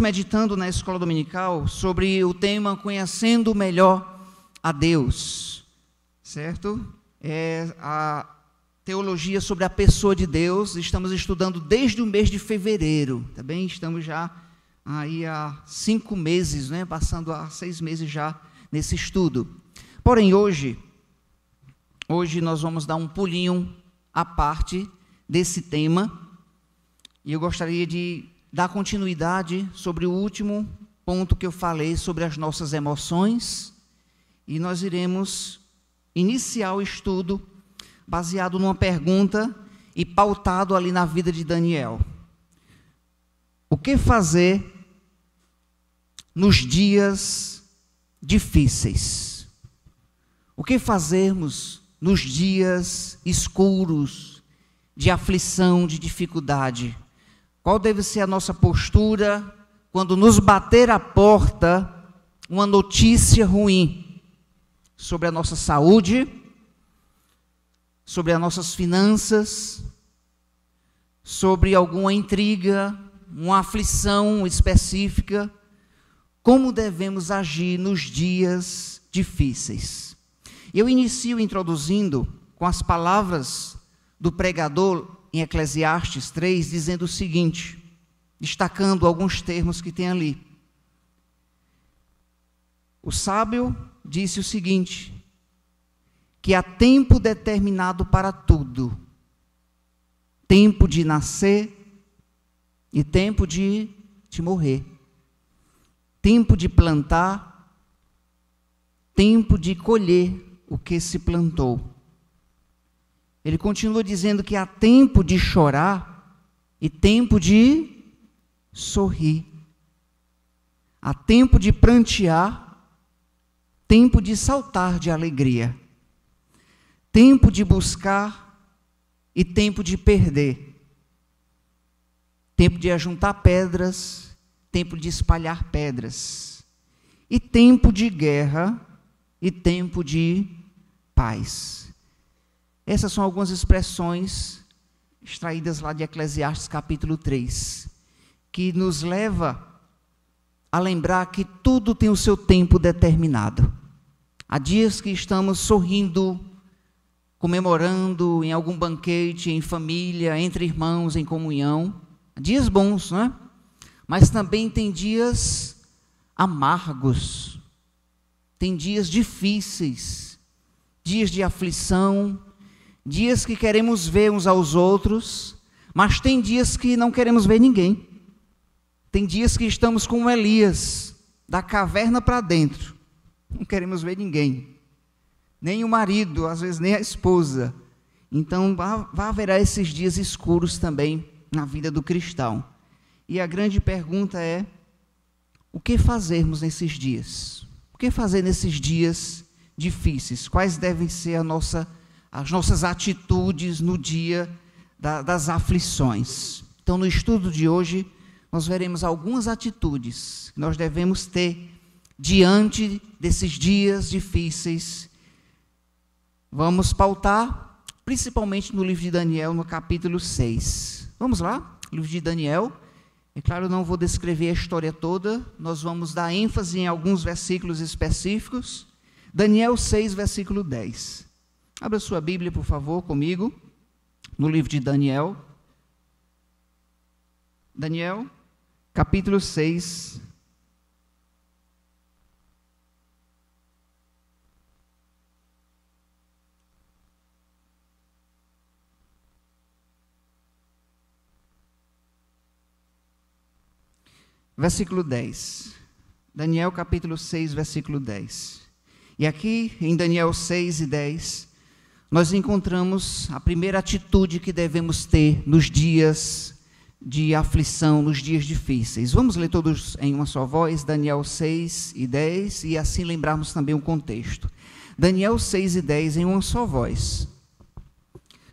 estamos meditando na escola dominical sobre o tema Conhecendo Melhor a Deus, certo? É a teologia sobre a pessoa de Deus. Estamos estudando desde o mês de fevereiro, tá bem? Estamos já aí há 5 meses, né? Passando a 6 meses já nesse estudo. Porém, hoje nós vamos dar um pulinho à parte desse tema, e eu gostaria de dar continuidade sobre o último ponto que eu falei sobre as nossas emoções, e nós iremos iniciar o estudo baseado numa pergunta e pautado ali na vida de Daniel. O que fazer nos dias difíceis? O que fazermos nos dias escuros, de aflição, de dificuldade? Qual deve ser a nossa postura quando nos bater à porta uma notícia ruim sobre a nossa saúde, sobre as nossas finanças, sobre alguma intriga, uma aflição específica? Como devemos agir nos dias difíceis? Eu inicio introduzindo com as palavras do pregador em Eclesiastes 3, dizendo o seguinte, destacando alguns termos que tem ali. O sábio disse o seguinte, que há tempo determinado para tudo, tempo de nascer e tempo de morrer, tempo de plantar, tempo de colher o que se plantou. Ele continua dizendo que há tempo de chorar e tempo de sorrir. Há tempo de prantear, tempo de saltar de alegria. Tempo de buscar e tempo de perder. Tempo de ajuntar pedras, tempo de espalhar pedras. E tempo de guerra e tempo de paz. Essas são algumas expressões extraídas lá de Eclesiastes capítulo 3, que nos leva a lembrar que tudo tem o seu tempo determinado. Há dias que estamos sorrindo, comemorando em algum banquete, em família, entre irmãos, em comunhão. Dias bons, não é? Mas também tem dias amargos, tem dias difíceis, dias de aflição, dias que queremos ver uns aos outros, mas tem dias que não queremos ver ninguém. Tem dias que estamos como Elias, da caverna para dentro, não queremos ver ninguém, nem o marido, às vezes nem a esposa. Então haverá esses dias escuros também na vida do cristão. E a grande pergunta é, o que fazermos nesses dias? O que fazer nesses dias difíceis? Quais devem ser as nossas atitudes no dia das aflições? Então, no estudo de hoje, nós veremos algumas atitudes que nós devemos ter diante desses dias difíceis. Vamos pautar, principalmente no livro de Daniel, no capítulo 6. Vamos lá? Livro de Daniel. É claro, eu não vou descrever a história toda, nós vamos dar ênfase em alguns versículos específicos. Daniel 6, versículo 10. Abra sua Bíblia, por favor, comigo, no livro de Daniel. Daniel, capítulo 6. Versículo 10. Daniel, capítulo 6, versículo 10. E aqui, em Daniel 6 e 10, nós encontramos a primeira atitude que devemos ter nos dias de aflição, nos dias difíceis. Vamos ler todos em uma só voz, Daniel 6 e 10, e assim lembrarmos também o contexto. Daniel 6 e 10 em uma só voz.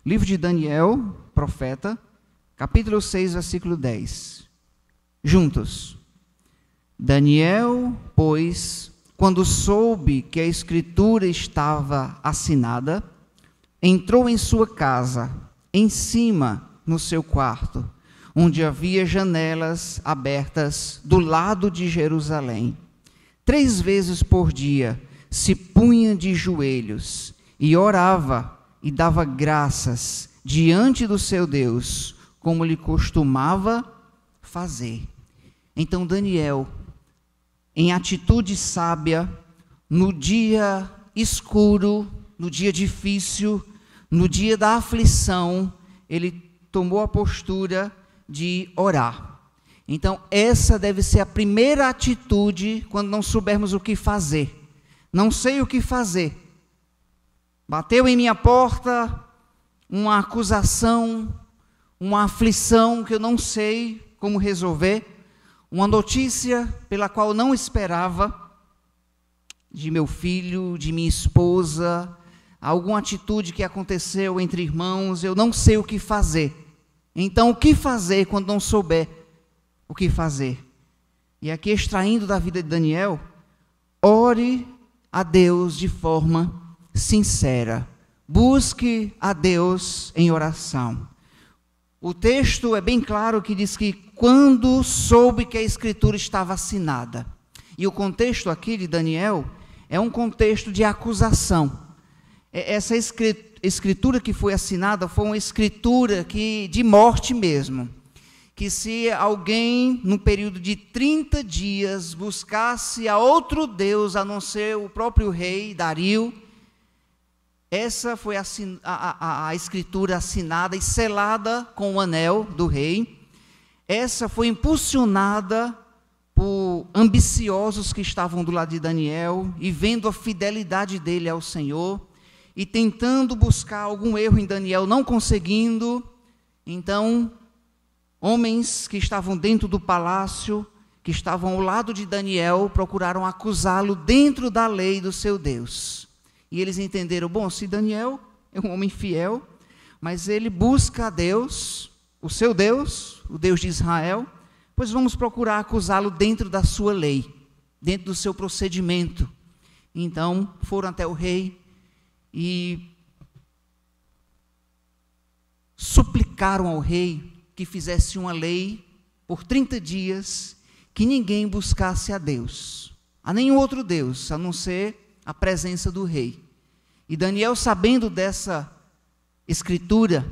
Livro de Daniel, profeta, capítulo 6, versículo 10. Juntos. Daniel, pois, quando soube que a escritura estava assinada, entrou em sua casa, em cima, no seu quarto, onde havia janelas abertas do lado de Jerusalém. 3 vezes por dia se punha de joelhos e orava e dava graças diante do seu Deus, como lhe costumava fazer. Então Daniel, em atitude sábia, no dia escuro, no dia difícil, no dia da aflição, ele tomou a postura de orar. Então, essa deve ser a primeira atitude quando não soubermos o que fazer. Não sei o que fazer. Bateu em minha porta uma acusação, uma aflição que eu não sei como resolver, uma notícia pela qual eu não esperava, de meu filho, de minha esposa, alguma atitude que aconteceu entre irmãos, eu não sei o que fazer. Então, o que fazer quando não souber o que fazer? E aqui, extraindo da vida de Daniel, ore a Deus de forma sincera. Busque a Deus em oração. O texto é bem claro que diz que quando soube que a escritura estava assinada. E o contexto aqui de Daniel é um contexto de acusação. Essa escritura que foi assinada foi uma escritura de morte mesmo. Que se alguém, no período de 30 dias, buscasse a outro Deus, a não ser o próprio rei Dario, essa foi a escritura assinada e selada com o anel do rei. Essa foi impulsionada por ambiciosos que estavam do lado de Daniel e vendo a fidelidade dele ao Senhor e tentando buscar algum erro em Daniel, não conseguindo. Então, homens que estavam dentro do palácio, que estavam ao lado de Daniel, procuraram acusá-lo dentro da lei do seu Deus. E eles entenderam, bom, se Daniel é um homem fiel, mas ele busca a Deus, o seu Deus, o Deus de Israel, pois vamos procurar acusá-lo dentro da sua lei, dentro do seu procedimento. Então, foram até o rei e suplicaram ao rei que fizesse uma lei por 30 dias, que ninguém buscasse a Deus, a nenhum outro Deus, a não ser a presença do rei. E Daniel, sabendo dessa escritura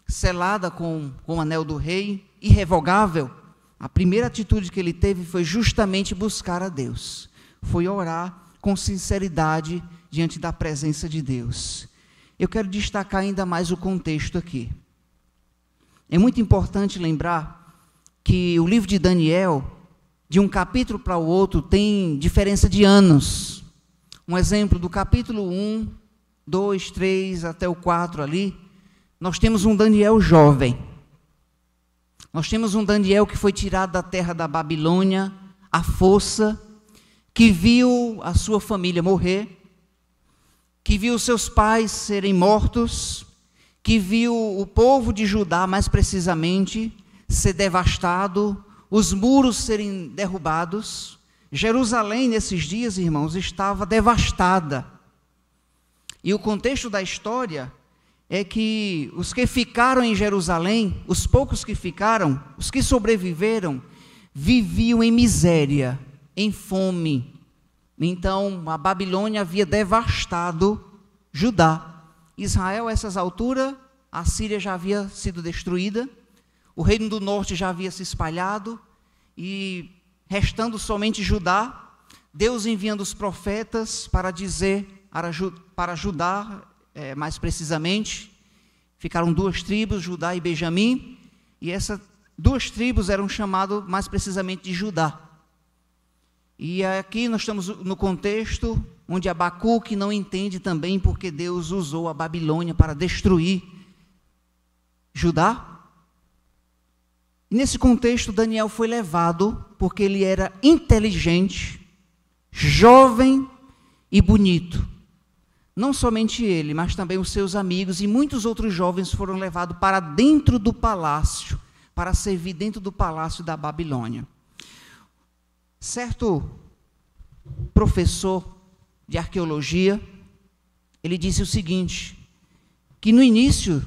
selada com o anel do rei, irrevogável, a primeira atitude que ele teve foi justamente buscar a Deus. Foi orar com sinceridade diante da presença de Deus. Eu quero destacar ainda mais o contexto aqui. É muito importante lembrar que o livro de Daniel, de um capítulo para o outro, tem diferença de anos. Um exemplo, do capítulo 1, 2, 3 até o 4 ali, nós temos um Daniel jovem. Nós temos um Daniel que foi tirado da terra da Babilônia, à força, que viu a sua família morrer, que viu seus pais serem mortos, que viu o povo de Judá, mais precisamente, ser devastado, os muros serem derrubados. Jerusalém, nesses dias, irmãos, estava devastada. E o contexto da história é que os que ficaram em Jerusalém, os poucos que ficaram, os que sobreviveram, viviam em miséria, em fome. Então, a Babilônia havia devastado Judá. Israel, a essas alturas, a Síria já havia sido destruída, o reino do norte já havia se espalhado, e restando somente Judá, Deus enviando os profetas para dizer, para Judá, mais precisamente, ficaram 2 tribos, Judá e Benjamim, e essas 2 tribos eram chamadas mais precisamente de Judá. E aqui nós estamos no contexto onde Abacuque não entende também porque Deus usou a Babilônia para destruir Judá. E nesse contexto Daniel foi levado porque ele era inteligente, jovem e bonito. Não somente ele, mas também os seus amigos e muitos outros jovens foram levados para dentro do palácio, para servir dentro do palácio da Babilônia. Certo professor de arqueologia, ele disse o seguinte, que no início,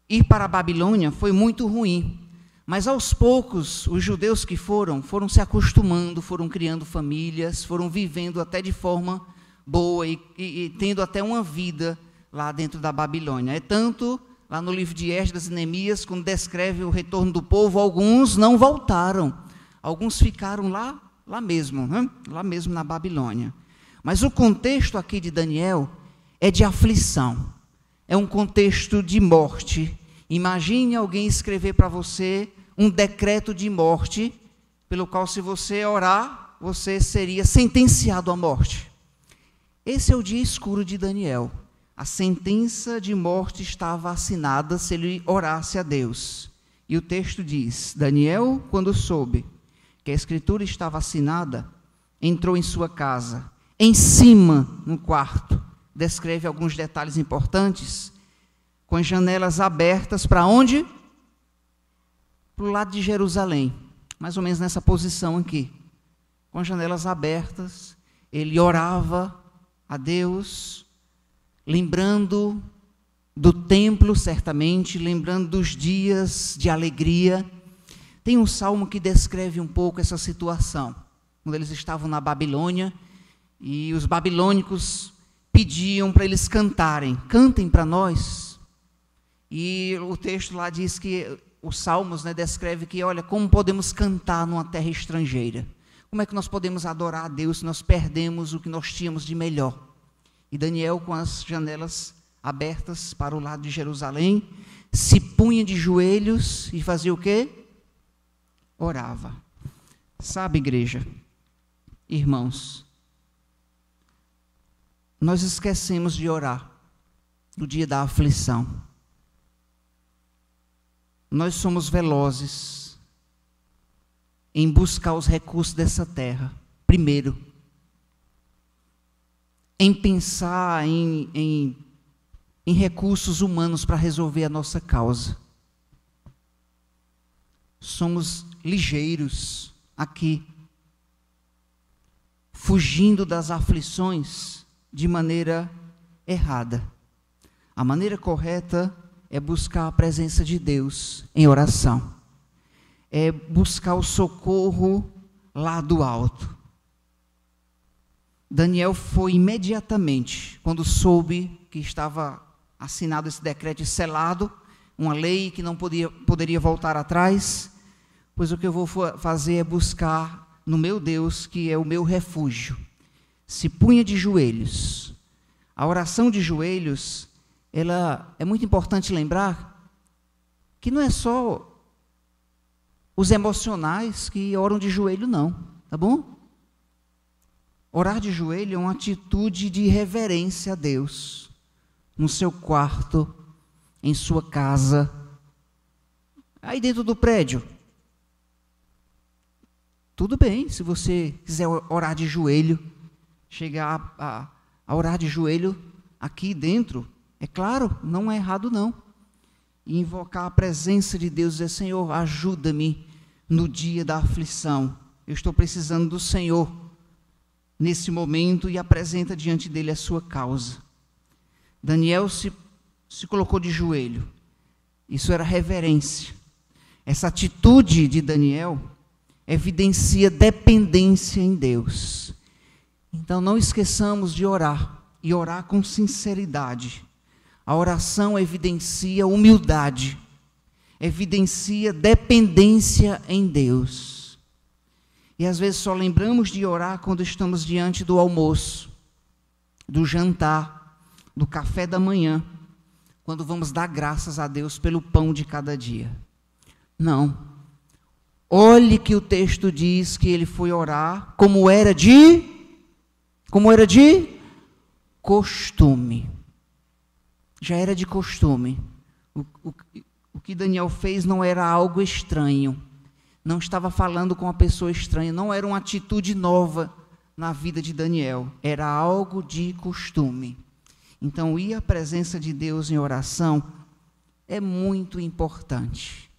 ir para a Babilônia foi muito ruim, Mas aos poucos, os judeus que foram se acostumando, foram criando famílias, foram vivendo até de forma boa e tendo até uma vida lá dentro da Babilônia. É tanto, lá no livro de Esdras e Neemias, quando descreve o retorno do povo, alguns não voltaram, alguns ficaram lá mesmo, né? Lá mesmo na Babilônia. Mas o contexto aqui de Daniel é de aflição, é um contexto de morte. Imagine alguém escrever para você um decreto de morte, pelo qual, se você orar, você seria sentenciado à morte. Esse é o dia escuro de Daniel. A sentença de morte estava assinada se ele orasse a Deus. E o texto diz: Daniel, quando soube que a escritura estava assinada, entrou em sua casa, em cima, no quarto. Descreve alguns detalhes importantes, com as janelas abertas para onde? Para o lado de Jerusalém, mais ou menos nessa posição aqui. Com as janelas abertas, ele orava a Deus, lembrando do templo, certamente, lembrando dos dias de alegria. Tem um salmo que descreve um pouco essa situação, quando eles estavam na Babilônia, e os babilônicos pediam para eles cantarem. Cantem para nós. E o texto lá diz que, os Salmos, né, descreve que, olha, como podemos cantar numa terra estrangeira? Como é que nós podemos adorar a Deus se nós perdemos o que nós tínhamos de melhor? E Daniel, com as janelas abertas para o lado de Jerusalém, se punha de joelhos e fazia o quê? Orava. Sabe, igreja, irmãos, nós esquecemos de orar no dia da aflição. Nós somos velozes em buscar os recursos dessa terra, primeiro. Em pensar em recursos humanos para resolver a nossa causa. Somos ligeiros aqui, fugindo das aflições de maneira errada. A maneira correta é buscar a presença de Deus em oração. É buscar o socorro lá do alto. Daniel foi imediatamente, quando soube que estava assinado esse decreto e selado, uma lei que não poderia voltar atrás, pois o que eu vou fazer é buscar no meu Deus, que é o meu refúgio. Se punha de joelhos. A oração de joelhos, ela é muito importante lembrar que não é só os emocionais que oram de joelho, não, tá bom? Orar de joelho é uma atitude de reverência a Deus, no seu quarto, em sua casa, aí dentro do prédio. Tudo bem, se você quiser orar de joelho, chegar a orar de joelho aqui dentro, é claro, não é errado não. E invocar a presença de Deus e dizer: Senhor, ajuda-me no dia da aflição. Eu estou precisando do Senhor nesse momento, e apresenta diante dele a sua causa. Daniel se colocou de joelho. Isso era reverência. Essa atitude de Daniel evidencia dependência em Deus. Então não esqueçamos de orar, e orar com sinceridade. A oração evidencia humildade, evidencia dependência em Deus. E às vezes só lembramos de orar quando estamos diante do almoço, do jantar, do café da manhã, quando vamos dar graças a Deus pelo pão de cada dia. Não. Olhe que o texto diz que ele foi orar como era de costume. Já era de costume. O que Daniel fez não era algo estranho. Não estava falando com uma pessoa estranha. Não era uma atitude nova na vida de Daniel. Era algo de costume. Então, ir à presença de Deus em oração é muito importante.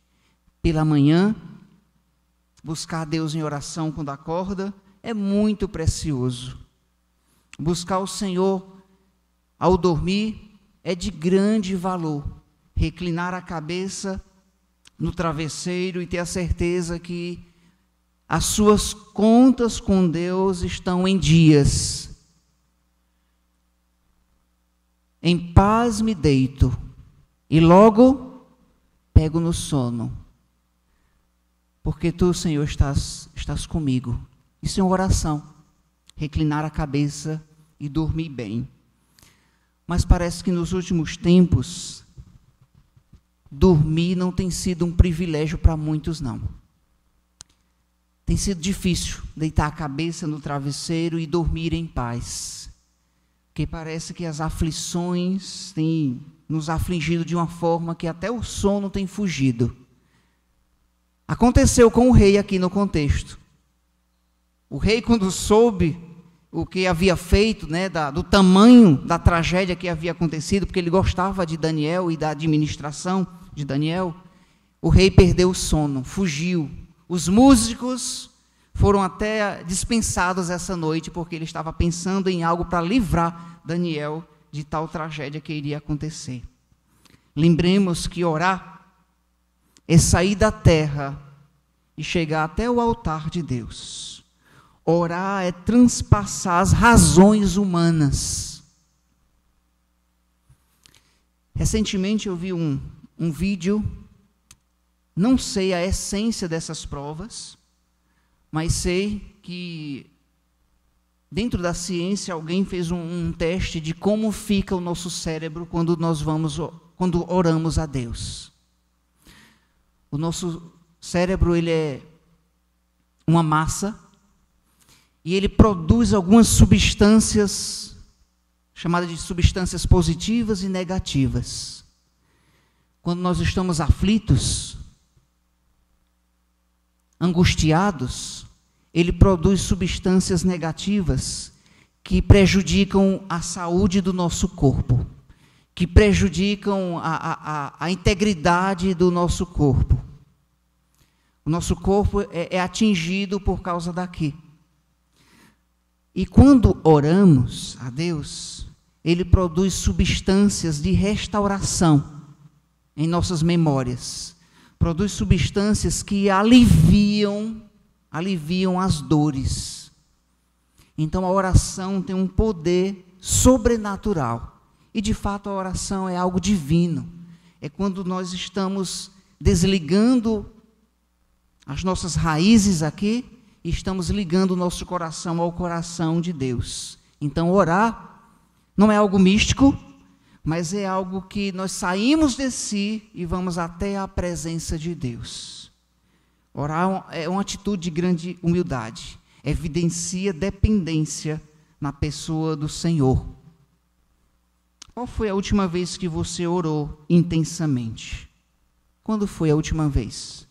Pela manhã, buscar Deus em oração quando acorda é muito precioso. Buscar o Senhor ao dormir é de grande valor. Reclinar a cabeça no travesseiro e ter a certeza que as suas contas com Deus estão em dias. Em paz me deito e logo pego no sono, porque tu, Senhor, estás comigo. Isso é uma oração, reclinar a cabeça e dormir bem. Mas parece que nos últimos tempos, dormir não tem sido um privilégio para muitos, não. Tem sido difícil deitar a cabeça no travesseiro e dormir em paz, porque parece que as aflições têm nos afligido de uma forma que até o sono tem fugido. Aconteceu com o rei aqui no contexto. O rei, quando soube o que havia feito, né, do tamanho da tragédia que havia acontecido, porque ele gostava de Daniel e da administração de Daniel, o rei perdeu o sono, fugiu. Os músicos foram até dispensados essa noite, porque ele estava pensando em algo para livrar Daniel de tal tragédia que iria acontecer. Lembremos que orar é sair da terra e chegar até o altar de Deus. Orar é transpassar as razões humanas. Recentemente eu vi um vídeo, não sei a essência dessas provas, mas sei que dentro da ciência alguém fez um teste de como fica o nosso cérebro quando oramos a Deus. O nosso cérebro, ele é uma massa e ele produz algumas substâncias chamadas de substâncias positivas e negativas. Quando nós estamos aflitos, angustiados, ele produz substâncias negativas que prejudicam a saúde do nosso corpo, que prejudicam a integridade do nosso corpo. O nosso corpo é atingido por causa daqui. E quando oramos a Deus, Ele produz substâncias de restauração em nossas memórias. Produz substâncias que aliviam as dores. Então a oração tem um poder sobrenatural. E de fato a oração é algo divino. É quando nós estamos desligando as nossas raízes aqui e estamos ligando o nosso coração ao coração de Deus. Então orar não é algo místico, mas é algo que nós saímos de si e vamos até a presença de Deus. Orar é uma atitude de grande humildade, evidencia dependência na pessoa do Senhor. Qual foi a última vez que você orou intensamente? Quando foi a última vez?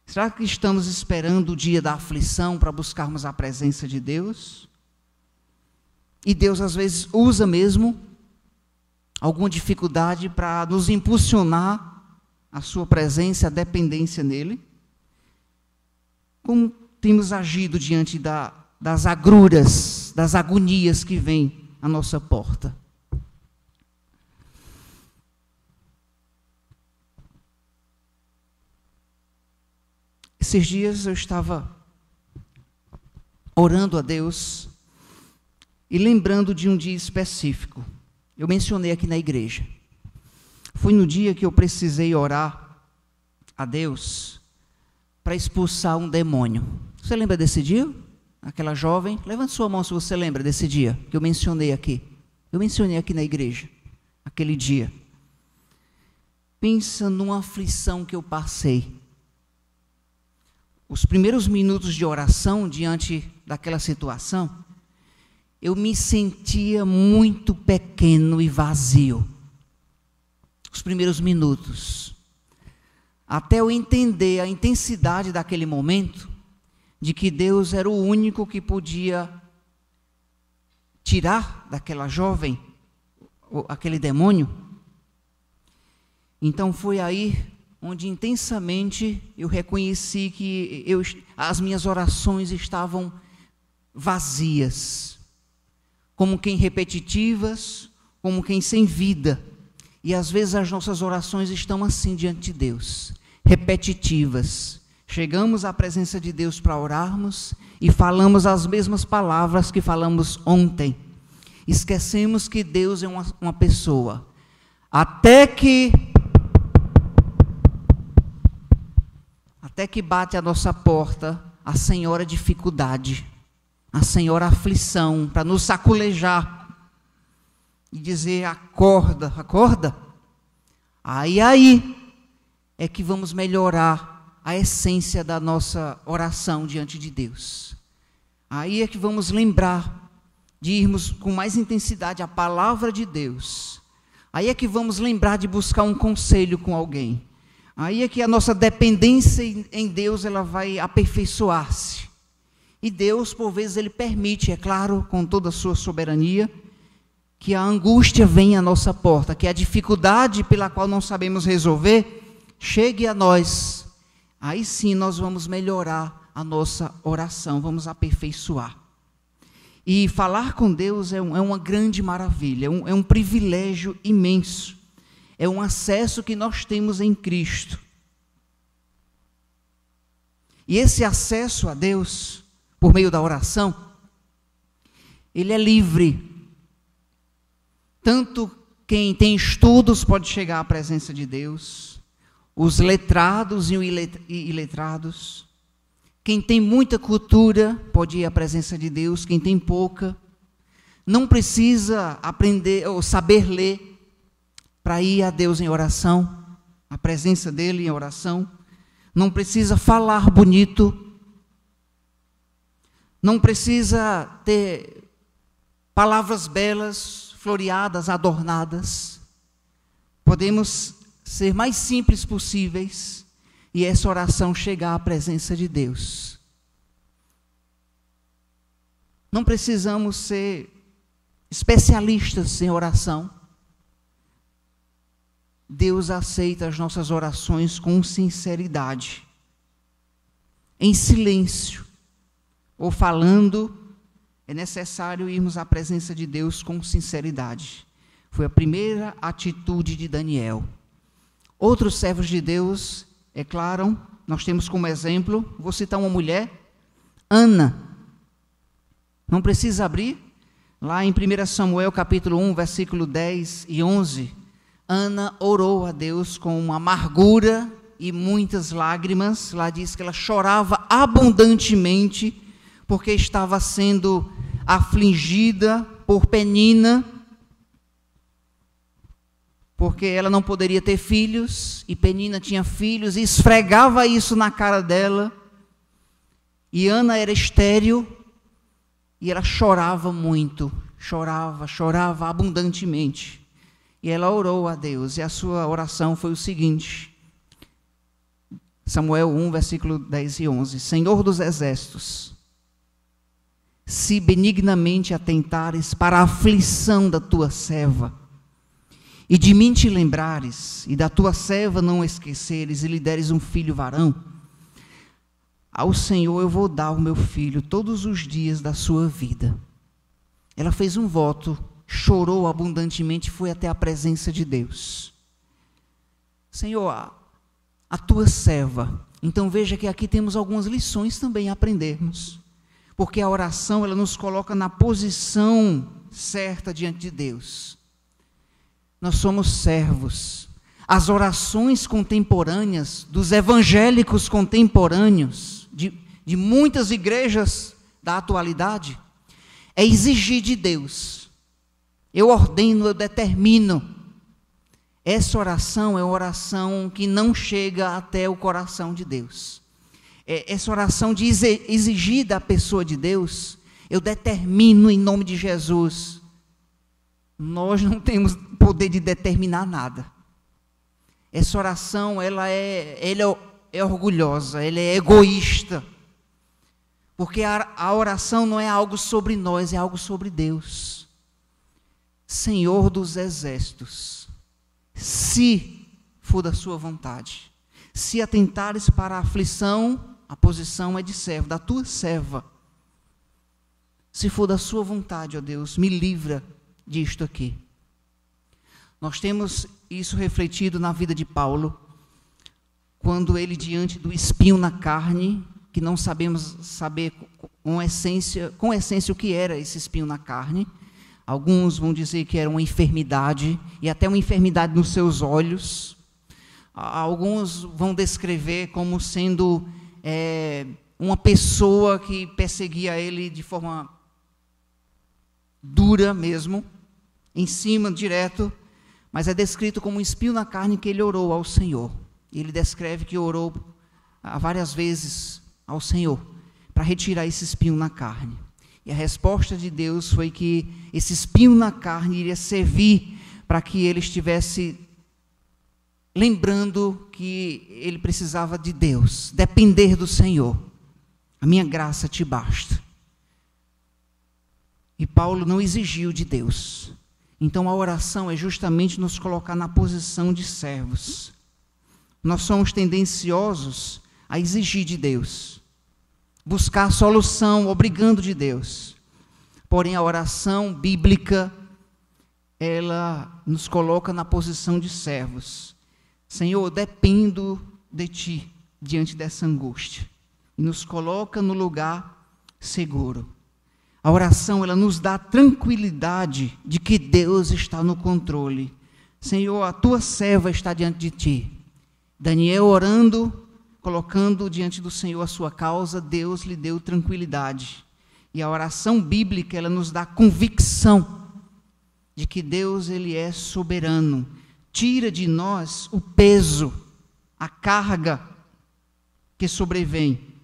Será que estamos esperando o dia da aflição para buscarmos a presença de Deus? E Deus às vezes usa mesmo alguma dificuldade para nos impulsionar a sua presença, a dependência nele? Como temos agido diante das agruras, das agonias que vêm à nossa porta? Esses dias eu estava orando a Deus e lembrando de um dia específico. Eu mencionei aqui na igreja. Foi no dia que eu precisei orar a Deus para expulsar um demônio. Você lembra desse dia? Aquela jovem? Levante sua mão se você lembra desse dia que eu mencionei aqui. Eu mencionei aqui na igreja, aquele dia. Pensa numa aflição que eu passei. Os primeiros minutos de oração diante daquela situação, eu me sentia muito pequeno e vazio. Os primeiros minutos. Até eu entender a intensidade daquele momento, de que Deus era o único que podia tirar daquela jovem aquele demônio. Então foi aí onde intensamente eu reconheci que as minhas orações estavam vazias, como quem repetitivas, como quem sem vida. E às vezes as nossas orações estão assim diante de Deus, repetitivas. Chegamos à presença de Deus para orarmos e falamos as mesmas palavras que falamos ontem. Esquecemos que Deus é uma pessoa. Até que bate a nossa porta a senhora dificuldade, a senhora aflição, para nos saculejar e dizer: acorda, acorda. Aí é que vamos melhorar a essência da nossa oração diante de Deus. Aí é que vamos lembrar de irmos com mais intensidade à palavra de Deus. Aí é que vamos lembrar de buscar um conselho com alguém. Aí é que a nossa dependência em Deus ela vai aperfeiçoar-se. E Deus, por vezes, Ele permite, é claro, com toda a sua soberania, que a angústia venha à nossa porta, que a dificuldade pela qual não sabemos resolver chegue a nós. Aí sim nós vamos melhorar a nossa oração, vamos aperfeiçoar. E falar com Deus é uma grande maravilha, é um privilégio imenso. É um acesso que nós temos em Cristo. E esse acesso a Deus, por meio da oração, ele é livre. Tanto quem tem estudos pode chegar à presença de Deus, os letrados e iletrados. Quem tem muita cultura pode ir à presença de Deus, quem tem pouca. Não precisa aprender ou saber ler para ir a Deus em oração, a presença dele em oração. Não precisa falar bonito. Não precisa ter palavras belas, floreadas, adornadas. Podemos ser mais simples possíveis e essa oração chegar à presença de Deus. Não precisamos ser especialistas em oração. Deus aceita as nossas orações com sinceridade, em silêncio ou falando. É necessário irmos à presença de Deus com sinceridade. Foi a primeira atitude de Daniel. Outros servos de Deus, é claro, nós temos como exemplo, vou citar uma mulher, Ana. Não precisa abrir, lá em 1 Samuel capítulo 1, versículo 10 e 11, Ana orou a Deus com uma amargura e muitas lágrimas. Lá diz que ela chorava abundantemente, porque estava sendo afligida por Penina, porque ela não poderia ter filhos, e Penina tinha filhos, e esfregava isso na cara dela, e Ana era estéril, e ela chorava muito, chorava abundantemente, e ela orou a Deus, e a sua oração foi o seguinte, Samuel 1, versículo 10 e 11, Senhor dos exércitos, se benignamente atentares para a aflição da tua serva, e de mim te lembrares, e da tua serva não esqueceres, e lhe deres um filho varão, ao Senhor eu vou dar o meu filho todos os dias da sua vida. Ela fez um voto, chorou abundantemente, foi até a presença de Deus. Senhor, a tua serva. Então veja que aqui temos algumas lições também a aprendermos, porque a oração ela nos coloca na posição certa diante de Deus. Nós somos servos. As orações contemporâneas dos evangélicos contemporâneos, de muitas igrejas da atualidade, é exigir de Deus. Eu ordeno, eu determino. Essa oração é uma oração que não chega até o coração de Deus. Essa oração de exigir da pessoa de Deus, eu determino em nome de Jesus. Nós não temos poder de determinar nada. Essa oração, ela é orgulhosa, ela é egoísta. Porque a oração não é algo sobre nós, é algo sobre Deus. Senhor dos exércitos, se for da sua vontade, se atentares para a aflição, a posição é de servo, da tua serva. Se for da sua vontade, ó Deus, me livra disto aqui. Nós temos isso refletido na vida de Paulo, quando ele, diante do espinho na carne, que não sabemos saber com essência o que era esse espinho na carne. Alguns vão dizer que era uma enfermidade, e até uma enfermidade nos seus olhos. Alguns vão descrever como sendo uma pessoa que perseguia ele de forma dura mesmo, em cima, direto, mas é descrito como um espinho na carne que ele orou ao Senhor. Ele descreve que orou várias vezes ao Senhor para retirar esse espinho na carne. E a resposta de Deus foi que esse espinho na carne iria servir para que ele estivesse lembrando que ele precisava de Deus, depender do Senhor. A minha graça te basta. E Paulo não exigiu de Deus. Então a oração é justamente nos colocar na posição de servos. Nós somos tendenciosos a exigir de Deus, buscar solução, obrigando de Deus. Porém, a oração bíblica, ela nos coloca na posição de servos. Senhor, dependo de Ti diante dessa angústia. E nos coloca no lugar seguro. A oração, ela nos dá a tranquilidade de que Deus está no controle. Senhor, a Tua serva está diante de Ti. Daniel orando, colocando diante do Senhor a sua causa, Deus lhe deu tranquilidade. E a oração bíblica, ela nos dá convicção de que Deus, Ele é soberano. Tira de nós o peso, a carga que sobrevém.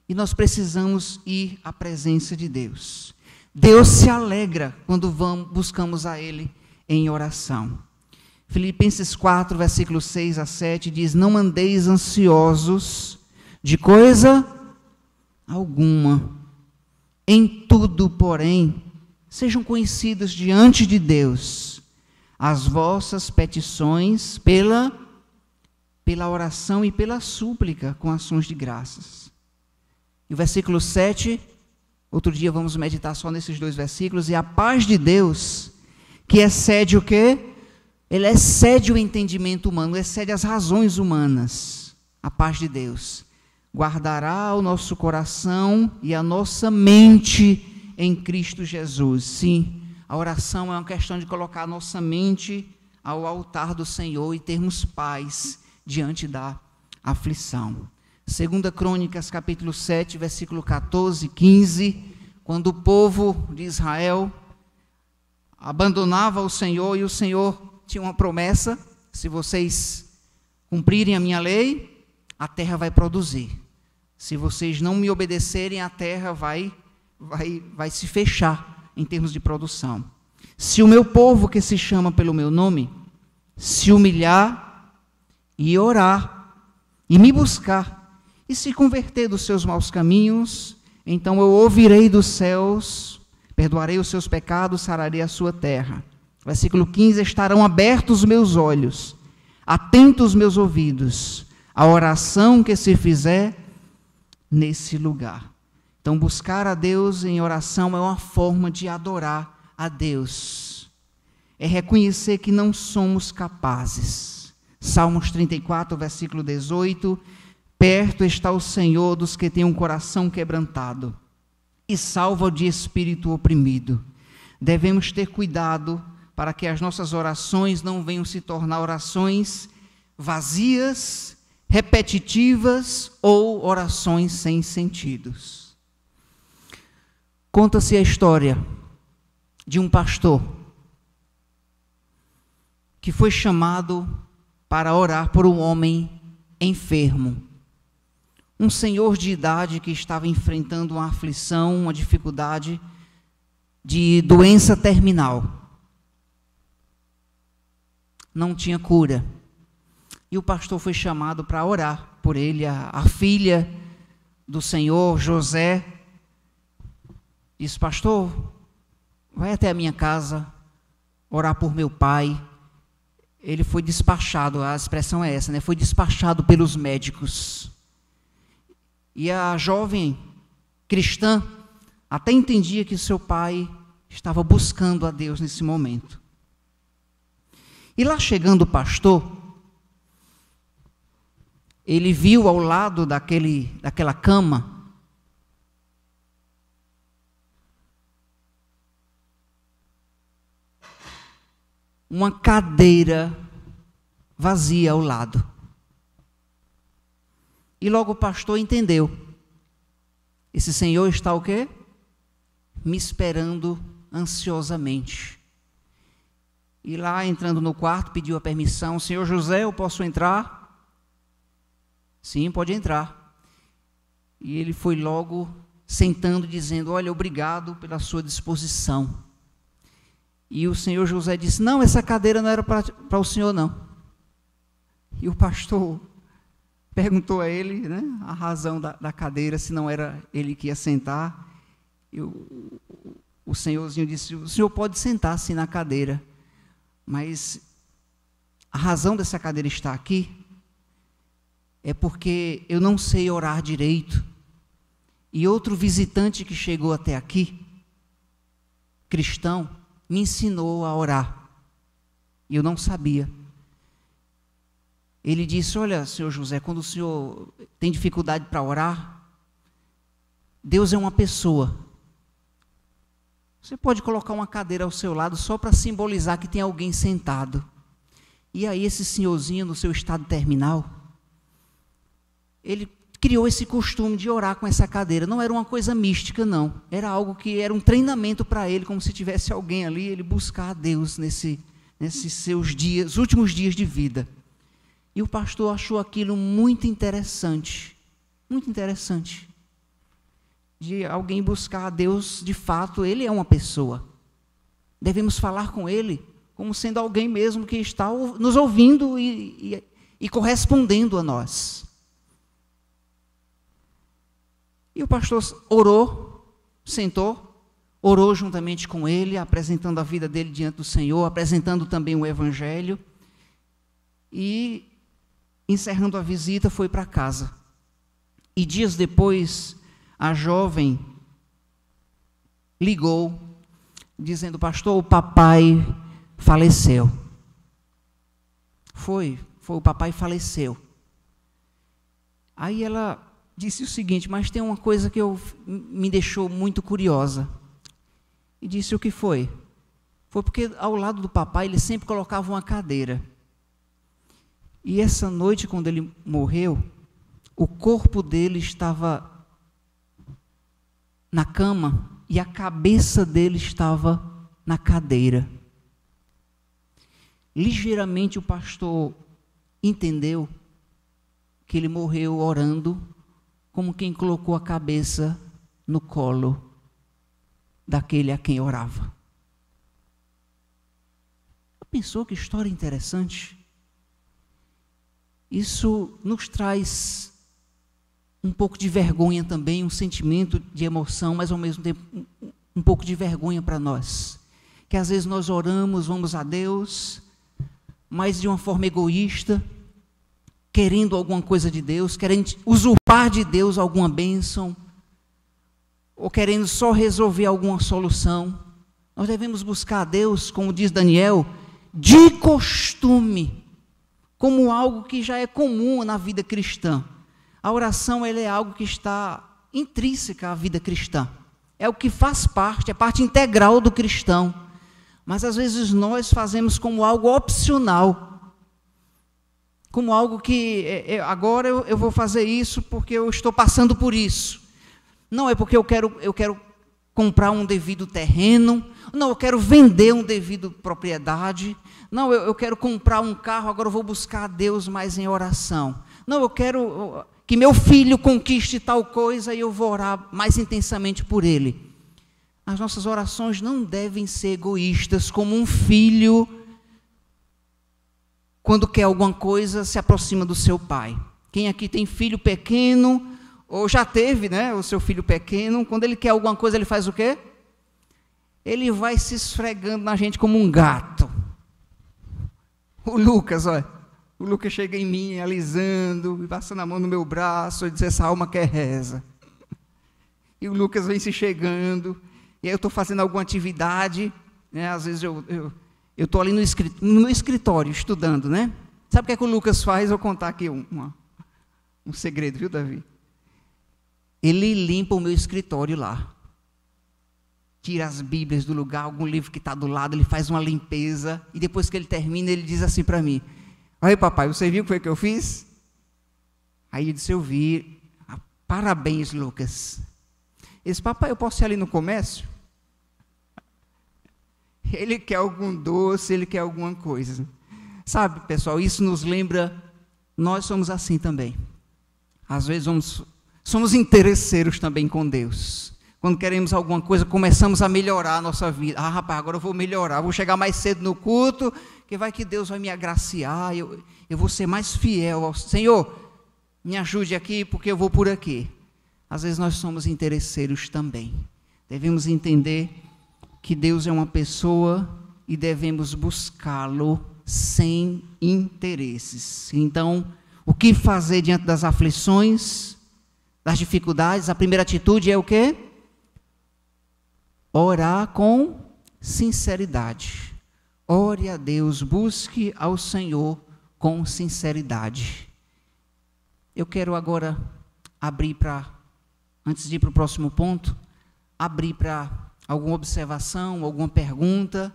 E nós precisamos ir à presença de Deus. Deus se alegra quando buscamos a Ele em oração. Filipenses 4, versículos 6 a 7 diz: não andeis ansiosos de coisa alguma. Em tudo, porém, sejam conhecidas diante de Deus as vossas petições pela oração e pela súplica com ações de graças. E o versículo 7, outro dia vamos meditar só nesses dois versículos. E a paz de Deus, que excede o quê? Ele excede o entendimento humano, excede as razões humanas. A paz de Deus guardará o nosso coração e a nossa mente em Cristo Jesus. Sim, a oração é uma questão de colocar a nossa mente ao altar do Senhor e termos paz diante da aflição. 2 Crônicas, capítulo 7, versículo 14 e 15, quando o povo de Israel abandonava o Senhor, e o Senhor tinha uma promessa: se vocês cumprirem a minha lei, a terra vai produzir. Se vocês não me obedecerem, a terra vai se fechar em termos de produção. Se o meu povo, que se chama pelo meu nome, se humilhar e orar e me buscar e se converter dos seus maus caminhos, então eu ouvirei dos céus, perdoarei os seus pecados, sararei a sua terra. Versículo 15, estarão abertos os meus olhos, atentos os meus ouvidos, a oração que se fizer nesse lugar. Então, buscar a Deus em oração é uma forma de adorar a Deus. É reconhecer que não somos capazes. Salmos 34, versículo 18, perto está o Senhor dos que têm um coração quebrantado e salva o de espírito oprimido. Devemos ter cuidado para que as nossas orações não venham se tornar orações vazias, repetitivas ou orações sem sentidos. Conta-se a história de um pastor que foi chamado para orar por um homem enfermo. Um senhor de idade que estava enfrentando uma aflição, uma dificuldade de doença terminal. Não tinha cura. E o pastor foi chamado para orar por ele. A filha do senhor, José, disse: pastor, vai até a minha casa orar por meu pai. Ele foi despachado, a expressão é essa, né? Foi despachado pelos médicos. E a jovem cristã até entendia que seu pai estava buscando a Deus nesse momento. E lá chegando o pastor, ele viu ao lado daquela cama uma cadeira vazia ao lado. E logo o pastor entendeu. Esse senhor está o quê? Me esperando ansiosamente. E lá, entrando no quarto, pediu a permissão. Senhor José, eu posso entrar? Sim, pode entrar. E ele foi logo sentando, dizendo, olha, obrigado pela sua disposição. E o senhor José disse, não, essa cadeira não era para o senhor, não. E o pastor perguntou a ele, né, a razão da cadeira, se não era ele que ia sentar. E o senhorzinho disse, o senhor pode sentar-se na cadeira, mas a razão dessa cadeira estar aqui é porque eu não sei orar direito. E outro visitante que chegou até aqui, cristão, me ensinou a orar. E eu não sabia. Ele disse, olha, senhor José, quando o senhor tem dificuldade para orar, Deus é uma pessoa. Você pode colocar uma cadeira ao seu lado só para simbolizar que tem alguém sentado. E aí esse senhorzinho, no seu estado terminal, ele criou esse costume de orar com essa cadeira. Não era uma coisa mística, não. Era algo que era um treinamento para ele, como se tivesse alguém ali, ele buscar a Deus nesses seus dias, últimos dias de vida. E o pastor achou aquilo muito interessante, de alguém buscar a Deus, de fato, ele é uma pessoa. Devemos falar com ele como sendo alguém mesmo que está nos ouvindo e correspondendo a nós. E o pastor orou, sentou, orou juntamente com ele, apresentando a vida dele diante do Senhor, apresentando também o Evangelho, e encerrando a visita, foi para casa. E dias depois, a jovem ligou, dizendo, pastor, o papai faleceu. Foi, o papai faleceu. Aí ela disse o seguinte, mas tem uma coisa que me deixou muito curiosa. E disse, o que foi? Foi porque ao lado do papai ele sempre colocava uma cadeira. E essa noite, quando ele morreu, o corpo dele estava na cama e a cabeça dele estava na cadeira. Ligeiramente o pastor entendeu que ele morreu orando como quem colocou a cabeça no colo daquele a quem orava. Pensou que história interessante? Isso nos traz um pouco de vergonha também, um sentimento de emoção, mas ao mesmo tempo um pouco de vergonha para nós. Que às vezes nós oramos, vamos a Deus, mas de uma forma egoísta, querendo alguma coisa de Deus, querendo usurpar de Deus alguma bênção, ou querendo só resolver alguma solução. Nós devemos buscar a Deus, como diz Daniel, de costume, como algo que já é comum na vida cristã. A oração ela é algo que está intrínseca à vida cristã. É o que faz parte, é parte integral do cristão. Mas às vezes nós fazemos como algo opcional. Como algo que agora eu vou fazer isso porque eu estou passando por isso. Não é porque eu quero comprar um devido terreno. Não, eu quero vender um devido propriedade. Não, eu quero comprar um carro, agora eu vou buscar a Deus mais em oração. Não, eu quero que meu filho conquiste tal coisa e eu vou orar mais intensamente por ele. As nossas orações não devem ser egoístas, como um filho, quando quer alguma coisa, se aproxima do seu pai. Quem aqui tem filho pequeno, ou já teve, né, o seu filho pequeno, quando ele quer alguma coisa, ele faz o quê? Ele vai se esfregando na gente como um gato. O Lucas, olha, o Lucas chega em mim, alisando, passando a mão no meu braço, e diz, essa alma quer reza. E o Lucas vem se chegando, e aí eu estou fazendo alguma atividade, né, às vezes eu estou ali no escritório, estudando, né? Sabe o que é que o Lucas faz? Eu vou contar aqui um segredo, viu, Davi? Ele limpa o meu escritório lá. Tira as Bíblias do lugar, algum livro que está do lado, ele faz uma limpeza, e depois que ele termina, ele diz assim para mim: aí, papai, você viu o que foi que eu fiz? Aí eu disse: eu vi. Ah, parabéns, Lucas. Esse papai, eu posso ir ali no comércio? Ele quer algum doce, ele quer alguma coisa. Sabe, pessoal, isso nos lembra, nós somos assim também. Às vezes somos interesseiros também com Deus. Quando queremos alguma coisa, começamos a melhorar a nossa vida. Ah, rapaz, agora eu vou melhorar, vou chegar mais cedo no culto, que vai que Deus vai me agraciar, eu vou ser mais fiel ao Senhor, me ajude aqui, porque eu vou por aqui. Às vezes nós somos interesseiros também. Devemos entender que Deus é uma pessoa e devemos buscá-lo sem interesses. Então, o que fazer diante das aflições, das dificuldades? A primeira atitude é o quê? Orar com sinceridade. Ore a Deus, busque ao Senhor com sinceridade. Eu quero agora abrir antes de ir para o próximo ponto, abrir para alguma observação, alguma pergunta,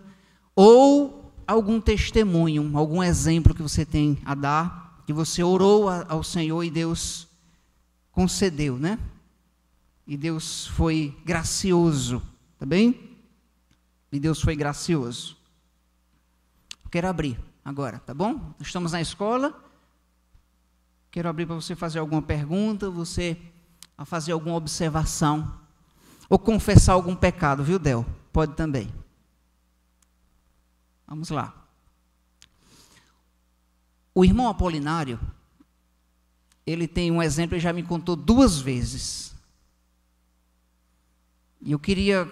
ou algum testemunho, algum exemplo que você tem a dar, que você orou ao Senhor e Deus concedeu, né? E Deus foi gracioso, tá bem? E Deus foi gracioso. Eu quero abrir agora, tá bom? Estamos na escola. Quero abrir para você fazer alguma pergunta, você a fazer alguma observação, ou confessar algum pecado, viu, Del? Pode também. Vamos lá. O irmão Apolinário, ele tem um exemplo, ele já me contou 2 vezes. E eu queria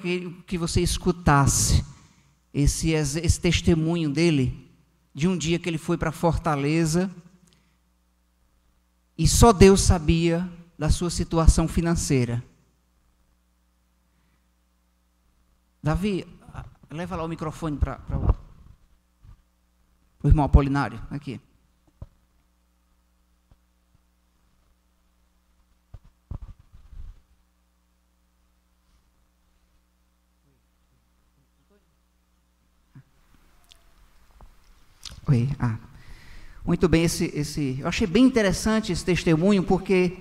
que você escutasse esse testemunho dele, de um dia que ele foi para Fortaleza, e só Deus sabia da sua situação financeira. Davi, leva lá o microfone para o irmão Apolinário, aqui. Oi, muito bem, eu achei bem interessante esse testemunho, porque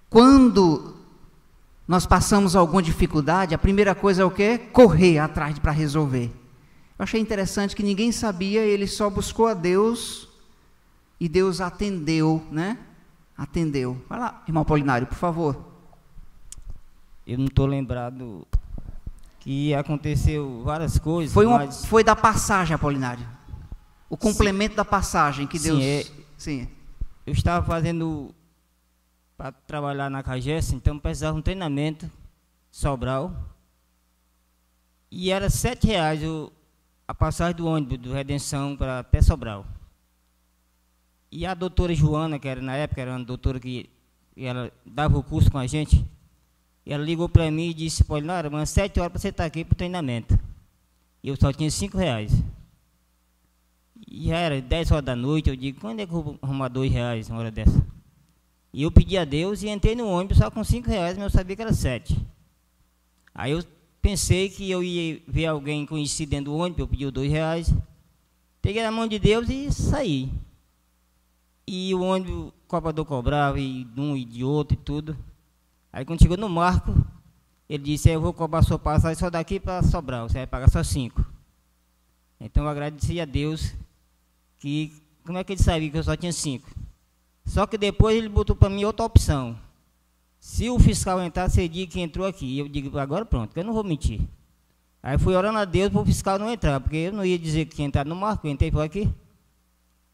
quando nós passamos alguma dificuldade, a primeira coisa é o quê? Correr atrás para resolver. Eu achei interessante que ninguém sabia, ele só buscou a Deus, e Deus atendeu, né? Atendeu. Vai lá, irmão Apolinário, por favor. Eu não estou lembrado que aconteceu várias coisas. Foi da passagem, Apolinário. O complemento da passagem que Deus... Sim. Eu estava fazendo para trabalhar na CAGES, então precisava de um treinamento, Sobral, e era R$7 a passagem do ônibus do Redenção para até Sobral. E a doutora Joana, que era na época, era uma doutora que ela dava o curso com a gente, ela ligou para mim e disse: Apolinário, amanhã 7 horas para você estar aqui para o treinamento. E eu só tinha R$5. E já era 10 horas da noite, eu digo: quando é que eu vou arrumar R$2 uma hora dessa? E eu pedi a Deus e entrei no ônibus só com R$5, mas eu sabia que era 7. Aí eu pensei que eu ia ver alguém conhecido dentro do ônibus, eu pedi os R$2, peguei na mão de Deus e saí. E o ônibus, o cobrador cobrava, e de um e de outro e tudo. Aí quando chegou no marco, ele disse: eu vou cobrar sua passagem só daqui para Sobral, você vai pagar só 5. Então eu agradeci a Deus, que como é que ele sabia que eu só tinha 5? Só que depois ele botou para mim outra opção. Se o fiscal entrar, você diz que entrou aqui. Eu digo: agora pronto, que eu não vou mentir. Aí fui orando a Deus para o fiscal não entrar, porque eu não ia dizer que tinha entrado no marco, eu entrei por aqui.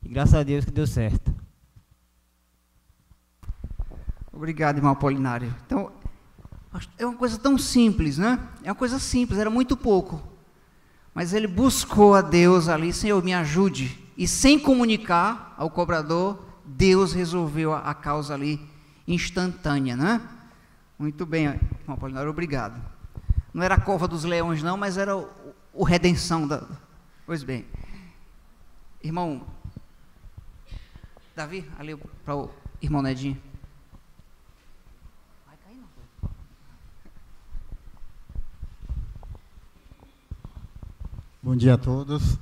E graças a Deus que deu certo. Obrigado, irmão Apolinário. Então, é uma coisa tão simples, né? É uma coisa simples, era muito pouco. Mas ele buscou a Deus ali: Senhor, me ajude. E sem comunicar ao cobrador, Deus resolveu a causa ali instantânea, né? Muito bem, irmão Apolinário, obrigado. Não era a cova dos leões não, mas era o redenção Pois bem. Irmão Davi, ali para o irmão Nedinho. Vai cair, não. Bom dia a todos.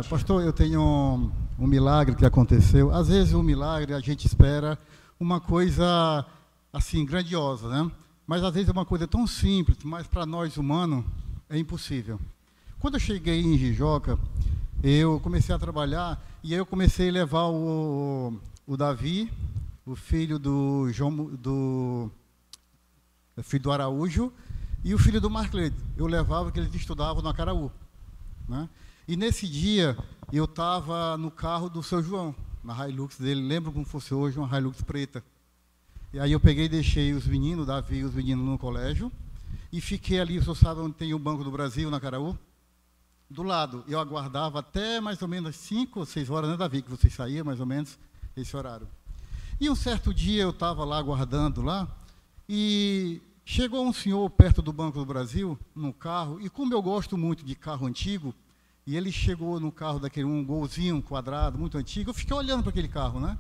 Pastor, eu tenho um milagre que aconteceu. Às vezes um milagre a gente espera uma coisa assim grandiosa, né? Mas às vezes é uma coisa tão simples, mas para nós humanos é impossível. Quando eu cheguei em Jijoca, eu comecei a trabalhar e eu comecei a levar o Davi, o filho do filho do Araújo, e o filho do Marclete. Eu levava que eles estudavam no Acaraú, né? E nesse dia eu estava no carro do seu João, na Hilux dele, lembro como fosse hoje, uma Hilux preta. E aí eu peguei e deixei os meninos, Davi e os meninos no colégio, e fiquei ali, o senhor sabe onde tem o Banco do Brasil, na Acaraú? Do lado. Eu aguardava até mais ou menos 5 ou 6 horas, né, Davi, que você saía, mais ou menos, esse horário. E um certo dia eu estava lá aguardando lá, e chegou um senhor perto do Banco do Brasil, no carro, e como eu gosto muito de carro antigo, e ele chegou no carro daquele, um golzinho quadrado, muito antigo, eu fiquei olhando para aquele carro, né?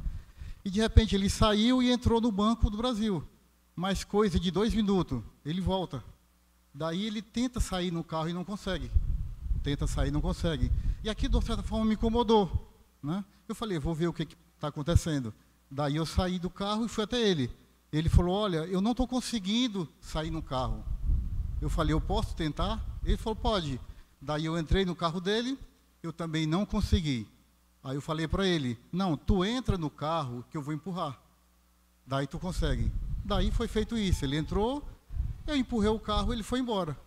E de repente ele saiu e entrou no Banco do Brasil. Mais coisa de 2 minutos, ele volta. Daí ele tenta sair no carro e não consegue. Tenta sair e não consegue. E aquilo, de certa forma, me incomodou, né? Eu falei, vou ver o que está acontecendo. Daí eu saí do carro e fui até ele. Ele falou, olha, eu não estou conseguindo sair no carro. Eu falei, eu posso tentar? Ele falou, pode. Daí eu entrei no carro dele, eu também não consegui. Aí eu falei para ele, não, tu entra no carro que eu vou empurrar. Daí tu consegue. Daí foi feito isso, ele entrou, eu empurrei o carro, ele foi embora.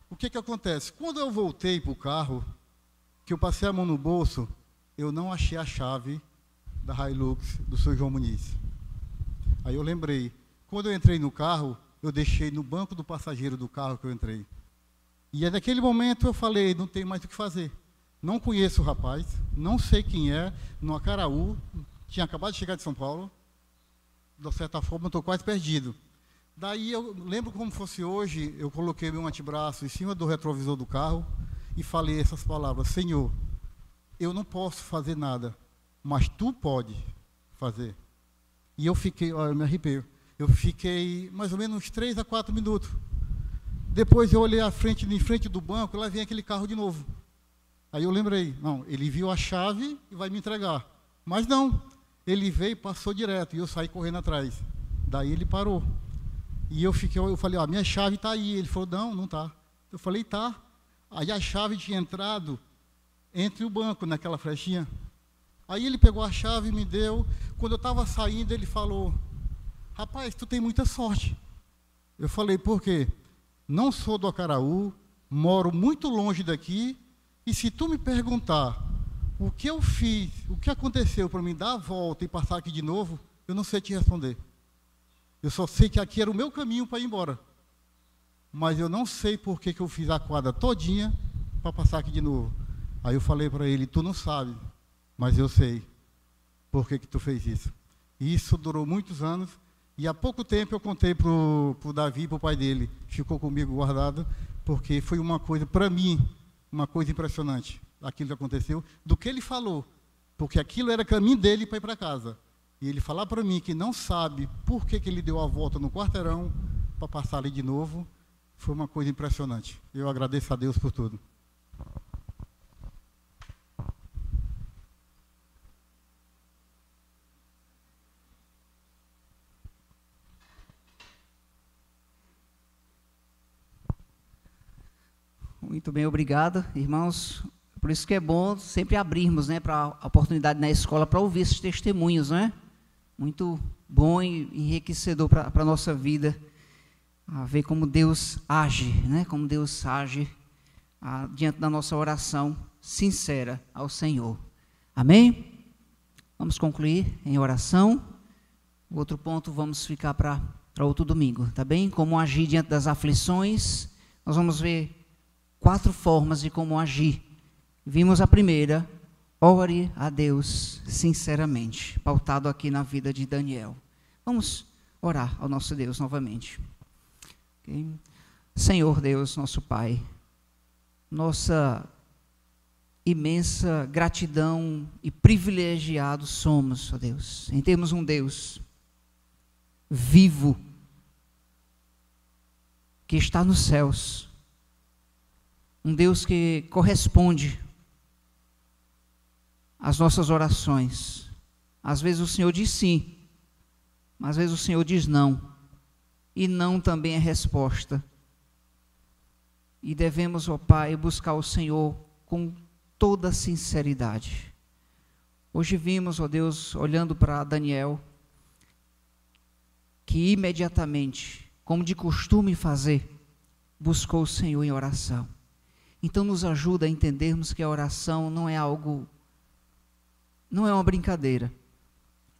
O que acontece? Quando eu voltei para o carro, que eu passei a mão no bolso, eu não achei a chave da Hilux do seu João Muniz. Aí eu lembrei, quando eu entrei no carro, eu deixei no banco do passageiro do carro que eu entrei. E naquele momento eu falei, não tem mais o que fazer. Não conheço o rapaz, não sei quem é, no Acaraú, tinha acabado de chegar de São Paulo, de certa forma eu estou quase perdido. Daí eu lembro como fosse hoje, eu coloquei meu antebraço em cima do retrovisor do carro e falei essas palavras, Senhor, eu não posso fazer nada, mas Tu pode fazer. E eu fiquei, eu me arrepio, eu fiquei mais ou menos uns 3 a 4 minutos. Depois eu olhei em frente do banco, lá vem aquele carro de novo. Aí eu lembrei, não, ele viu a chave e vai me entregar. Mas não, ele veio e passou direto, e eu saí correndo atrás. Daí ele parou. E eu falei, ó, minha chave está aí. Ele falou, não, não está. Eu falei, tá. Aí a chave tinha entrado entre o banco, naquela flechinha. Aí ele pegou a chave e me deu. Quando eu estava saindo, ele falou, rapaz, tu tem muita sorte. Eu falei, por quê? Não sou do Acaraú, moro muito longe daqui, e se tu me perguntar o que eu fiz, o que aconteceu para me dar a volta e passar aqui de novo, eu não sei te responder. Eu só sei que aqui era o meu caminho para ir embora. Mas eu não sei por que eu fiz a quadra todinha para passar aqui de novo. Aí eu falei para ele, tu não sabe, mas eu sei por que tu fez isso. E isso durou muitos anos. E há pouco tempo eu contei para o Davi, para o pai dele, ficou comigo guardado, porque foi uma coisa, para mim, uma coisa impressionante, aquilo que aconteceu, do que ele falou, porque aquilo era caminho dele para ir para casa. E ele falar para mim que não sabe por que ele deu a volta no quarteirão para passar ali de novo, foi uma coisa impressionante. Eu agradeço a Deus por tudo. Muito bem, obrigado, irmãos. Por isso que é bom sempre abrirmos, né, para a oportunidade na escola para ouvir esses testemunhos, né? Muito bom e enriquecedor para a nossa vida, a ver como Deus age, né? Como Deus age diante da nossa oração sincera ao Senhor. Amém? Vamos concluir em oração. O outro ponto vamos ficar para outro domingo, tá bem? Como agir diante das aflições. Nós vamos ver 4 formas de como agir. Vimos a primeira, ore a Deus sinceramente, pautado aqui na vida de Daniel. Vamos orar ao nosso Deus novamente. Okay? Senhor Deus, nosso Pai, nossa imensa gratidão e privilegiados somos, ó Deus, em termos um Deus vivo, que está nos céus, um Deus que corresponde às nossas orações. Às vezes o Senhor diz sim, mas às vezes o Senhor diz não, e não também é resposta. E devemos, ó Pai, buscar o Senhor com toda sinceridade. Hoje vimos, ó Deus, olhando para Daniel, que imediatamente, como de costume fazer, buscou o Senhor em oração. Então nos ajuda a entendermos que a oração não é algo, não é uma brincadeira.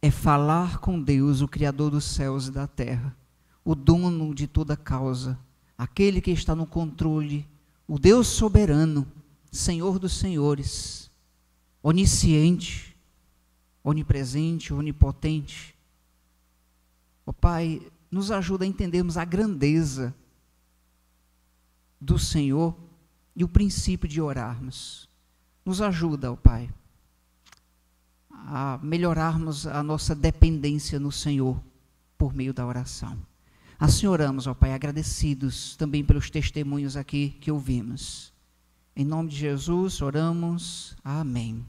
É falar com Deus, o Criador dos céus e da terra, o dono de toda causa, aquele que está no controle, o Deus soberano, Senhor dos senhores, onisciente, onipresente, onipotente. Ó Pai, nos ajuda a entendermos a grandeza do Senhor e o princípio de orarmos. Nos ajuda, ó Pai, a melhorarmos a nossa dependência no Senhor por meio da oração. Assim oramos, ó Pai, agradecidos também pelos testemunhos aqui que ouvimos. Em nome de Jesus oramos. Amém.